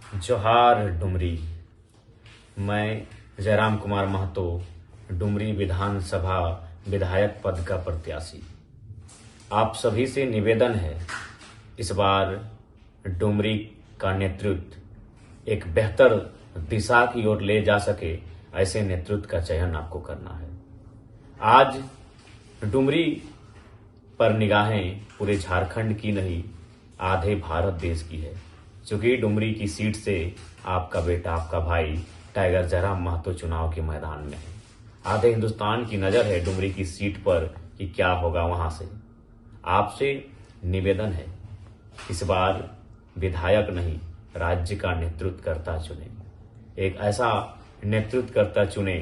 जोहार डुमरी। मैं जयराम कुमार महतो, डुमरी विधानसभा विधायक पद का प्रत्याशी। आप सभी से निवेदन है, इस बार डुमरी का नेतृत्व एक बेहतर दिशा की ओर ले जा सके, ऐसे नेतृत्व का चयन आपको करना है। आज डुमरी पर निगाहें पूरे झारखंड की नहीं, आधे भारत देश की है, क्योंकि डुमरी की सीट से आपका बेटा, आपका भाई टाइगर जयराम महतो चुनाव के मैदान में है। आधे हिंदुस्तान की नजर है डुमरी की सीट पर कि क्या होगा वहां से। आपसे निवेदन है, इस बार विधायक नहीं, राज्य का नेतृत्वकर्ता चुने। एक ऐसा नेतृत्वकर्ता चुने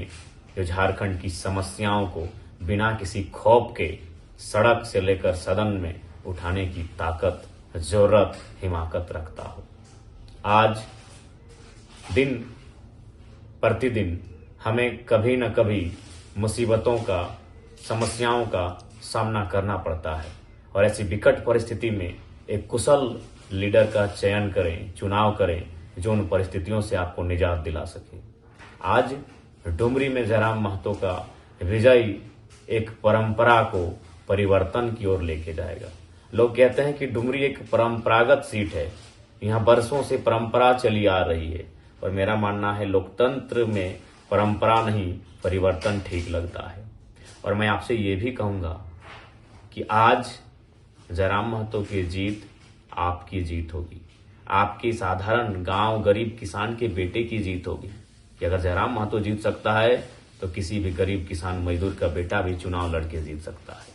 जो झारखंड की समस्याओं को बिना किसी खौफ के सड़क से लेकर सदन में उठाने की ताकत, जरूरत, हिमाकत रखता हो। आज दिन प्रतिदिन हमें कभी न कभी मुसीबतों का, समस्याओं का सामना करना पड़ता है, और ऐसी विकट परिस्थिति में एक कुशल लीडर का चयन करें, चुनाव करें, जो उन परिस्थितियों से आपको निजात दिला सके। आज डुमरी में जयराम महतो का विजय एक परंपरा को परिवर्तन की ओर लेके जाएगा। लोग कहते हैं कि डुमरी एक परंपरागत सीट है, यहाँ बरसों से परंपरा चली आ रही है, और मेरा मानना है लोकतंत्र में परंपरा नहीं, परिवर्तन ठीक लगता है। और मैं आपसे ये भी कहूंगा कि आज जयराम महतो की जीत आपकी जीत होगी, आपकी साधारण गांव गरीब किसान के बेटे की जीत होगी। कि अगर जयराम महतो जीत सकता है तो किसी भी गरीब किसान मजदूर का बेटा भी चुनाव लड़के जीत सकता है।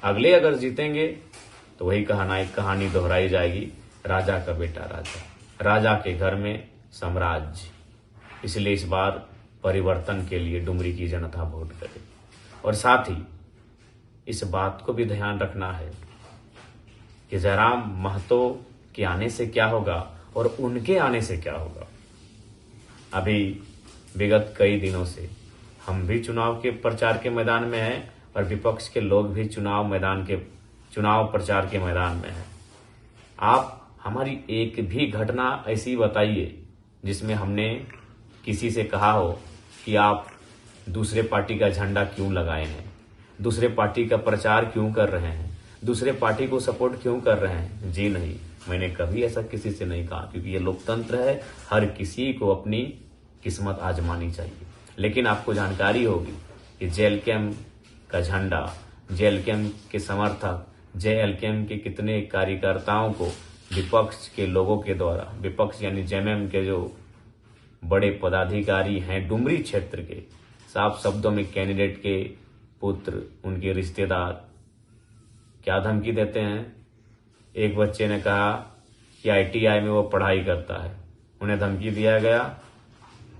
अगले अगर जीतेंगे तो वही कहानी दोहराई जाएगी, राजा का बेटा राजा, राजा के घर में साम्राज्य। इसलिए इस बार परिवर्तन के लिए डुमरी की जनता वोट करे। और साथ ही इस बात को भी ध्यान रखना है कि जयराम महतो के आने से क्या होगा और उनके आने से क्या होगा। अभी विगत कई दिनों से हम भी चुनाव के प्रचार के मैदान में हैं, और विपक्ष के लोग भी चुनाव प्रचार के मैदान में हैं। आप हमारी एक भी घटना ऐसी बताइए जिसमें हमने किसी से कहा हो कि आप दूसरे पार्टी का झंडा क्यों लगाए हैं, दूसरे पार्टी का प्रचार क्यों कर रहे हैं, दूसरे पार्टी को सपोर्ट क्यों कर रहे हैं। जी नहीं, मैंने कभी ऐसा किसी से नहीं कहा, क्योंकि ये लोकतंत्र है, हर किसी को अपनी किस्मत आजमानी चाहिए। लेकिन आपको जानकारी होगी कि जेएलकेएम का झंडा, जेएलकेएम के समर्थक, जेएलकेएम के कितने कार्यकर्ताओं को विपक्ष के लोगों के द्वारा, विपक्ष यानी जेएमएम के जो बड़े पदाधिकारी हैं डुमरी क्षेत्र के, साफ शब्दों में कैंडिडेट के पुत्र, उनके रिश्तेदार क्या धमकी देते हैं। एक बच्चे ने कहा कि आईटीआई में वो पढ़ाई करता है, उन्हें धमकी दिया गया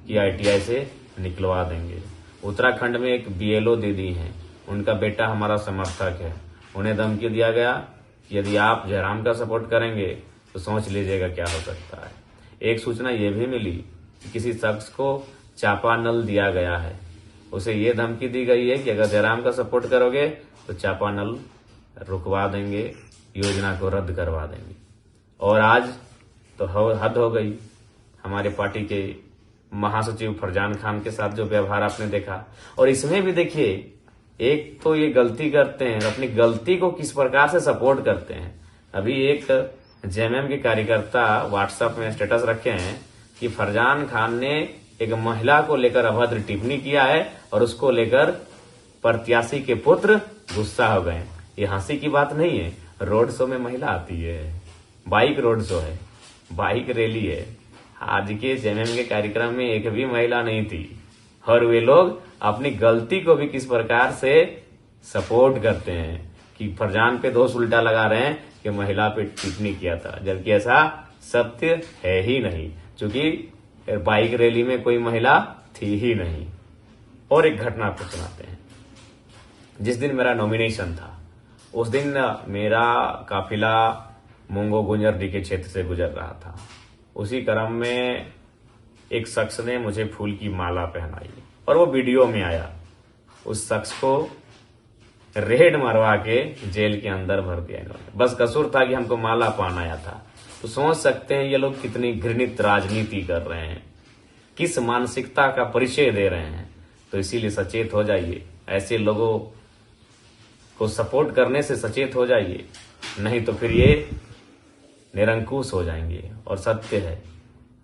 कि आईटीआई से निकलवा देंगे। उत्तराखंड में एक बीएलओ दीदी हैं, उनका बेटा हमारा समर्थक है, उन्हें धमकी दिया गया कि यदि आप जयराम का सपोर्ट करेंगे तो सोच लीजिएगा क्या हो सकता है। एक सूचना ये भी मिली कि किसी शख्स को चापानल दिया गया है, उसे ये धमकी दी गई है कि अगर जयराम का सपोर्ट करोगे तो चापानल रुकवा देंगे, योजना को रद्द करवा देंगे। और आज तो हद हो गई, हमारे पार्टी के महासचिव फरजान खान के साथ जो व्यवहार आपने देखा। और इसमें भी देखिए, एक तो ये गलती करते हैं, अपनी गलती को किस प्रकार से सपोर्ट करते हैं। अभी एक जेएमएम के कार्यकर्ता व्हाट्सएप में स्टेटस रखे हैं कि फरजान खान ने एक महिला को लेकर अभद्र टिप्पणी किया है, और उसको लेकर प्रत्याशी के पुत्र गुस्सा हो गए। ये हंसी की बात नहीं है, रोड शो में महिला आती है, बाइक रोड शो है, बाइक रैली है। आज के जेएमएम के कार्यक्रम में एक भी महिला नहीं थी, और वे लोग अपनी गलती को भी किस प्रकार से सपोर्ट करते हैं कि फरजान पे दोष उल्टा लगा रहे हैं कि महिला पे टिप्पणी किया था, जबकि ऐसा सत्य है ही नहीं, क्योंकि बाइक रैली में कोई महिला थी ही नहीं। और एक घटना आपको सुनाते हैं। जिस दिन मेरा नॉमिनेशन था, उस दिन मेरा काफिला मुंगो गुंजरडी के क्षेत्र से गुजर रहा था। उसी क्रम में एक शख्स ने मुझे फूल की माला पहनाई, और वो वीडियो में आया। उस शख्स को रेड मरवा के जेल के अंदर भर दिया इन्होंने। बस कसूर था कि हमको माला पहनाया था। तो सोच सकते हैं ये लोग कितनी घृणित राजनीति कर रहे हैं, किस मानसिकता का परिचय दे रहे हैं। तो इसीलिए सचेत हो जाइए, ऐसे लोगों को सपोर्ट करने से सचेत हो जाइए, नहीं तो फिर ये निरंकुश हो जाएंगे। और सत्य है,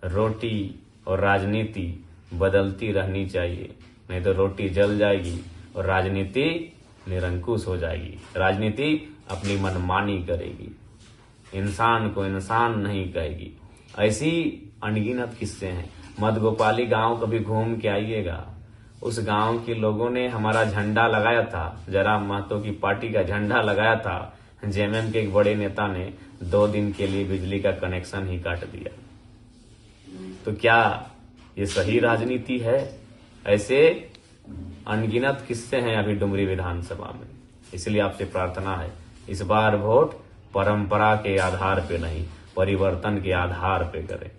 रोटी और राजनीति बदलती रहनी चाहिए, नहीं तो रोटी जल जाएगी और राजनीति निरंकुश हो जाएगी। राजनीति अपनी मनमानी करेगी, इंसान को इंसान नहीं कहेगी। ऐसी अनगिनत किस्से हैं। मधगोपाली गांव कभी घूम के आइएगा, उस गांव के लोगों ने हमारा झंडा लगाया था, जयराम महतो की पार्टी का झंडा लगाया था। जेएमएम के एक बड़े नेता ने 2 दिन के लिए बिजली का कनेक्शन ही काट दिया। तो क्या ये सही राजनीति है? ऐसे अनगिनत किस्से हैं अभी डुमरी विधानसभा में। इसलिए आपसे प्रार्थना है, इस बार वोट परंपरा के आधार पे नहीं, परिवर्तन के आधार पे करें।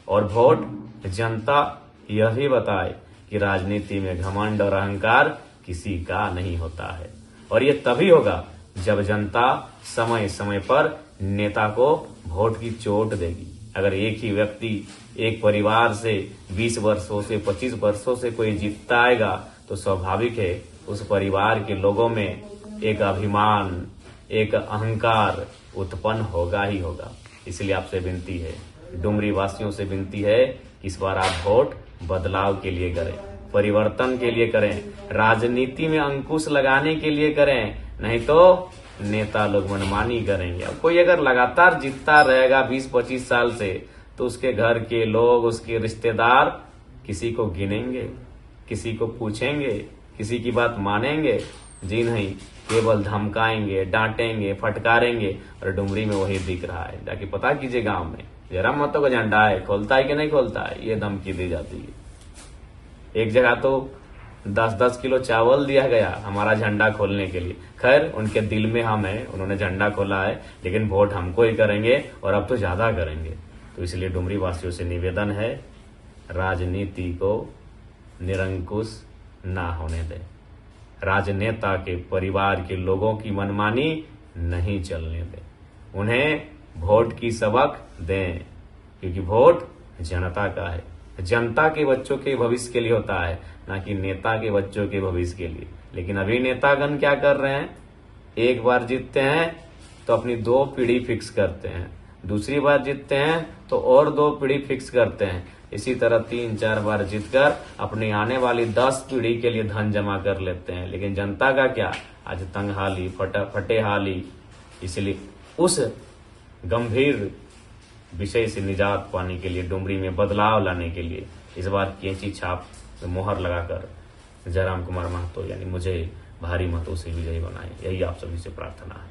और वोट जनता यह भी बताए कि राजनीति में घमंड और अहंकार किसी का नहीं होता है। और ये तभी होगा जब जनता समय समय पर नेता को वोट की चोट देगी। अगर एक ही व्यक्ति एक परिवार से 20 वर्षों से 25 वर्षों से कोई जीतता आएगा तो स्वाभाविक है उस परिवार के लोगों में एक अभिमान, एक अहंकार उत्पन्न होगा ही होगा। इसलिए आपसे विनती है, डुमरी वासियों से विनती है, इस बार आप वोट बदलाव के लिए करें, परिवर्तन के लिए करें, राजनीति में अंकुश लगाने के लिए करें, नहीं तो नेता लोग मनमानी करेंगे। अब कोई अगर लगातार जीतता रहेगा 20-25 साल से तो उसके घर के लोग, उसके रिश्तेदार किसी को गिनेंगे, किसी को पूछेंगे, किसी की बात मानेंगे? जी नहीं, केवल धमकाएंगे, डांटेंगे, फटकारेंगे। और डुमरी में वही दिख रहा है। जाके पता कीजिए गांव में जयराम महतो का झंडा है, खोलता है कि नहीं खोलता है, ये धमकी दी जाती है। एक जगह तो 10-10 किलो चावल दिया गया हमारा झंडा खोलने के लिए। खैर, उनके दिल में हम हैं, उन्होंने झंडा खोला है, लेकिन वोट हमको ही करेंगे और अब तो ज्यादा करेंगे। तो इसलिए डुमरी वासियों से निवेदन है, राजनीति को निरंकुश ना होने दें, राजनेता के परिवार के लोगों की मनमानी नहीं चलने दें, उन्हें वोट की सबक दें, क्योंकि वोट जनता का है, जनता के बच्चों के भविष्य के लिए होता है, ना कि नेता के बच्चों के भविष्य के लिए। लेकिन अभी नेतागण क्या कर रहे हैं, एक बार जीतते हैं तो अपनी 2 पीढ़ी फिक्स करते हैं, दूसरी बार जीतते हैं तो और 2 पीढ़ी फिक्स करते हैं। इसी तरह 3-4 बार जीतकर अपनी आने वाली 10 पीढ़ी के लिए धन जमा कर लेते हैं। लेकिन जनता का क्या, आज तंगहाली, फटेहाली। इसलिए उस गंभीर विषय से निजात पाने के लिए, डुमरी में बदलाव लाने के लिए इस बार कैंची छाप मोहर लगाकर जयराम कुमार महतो यानी मुझे भारी मतों से विजयी बनाए, यही आप सभी से प्रार्थना है।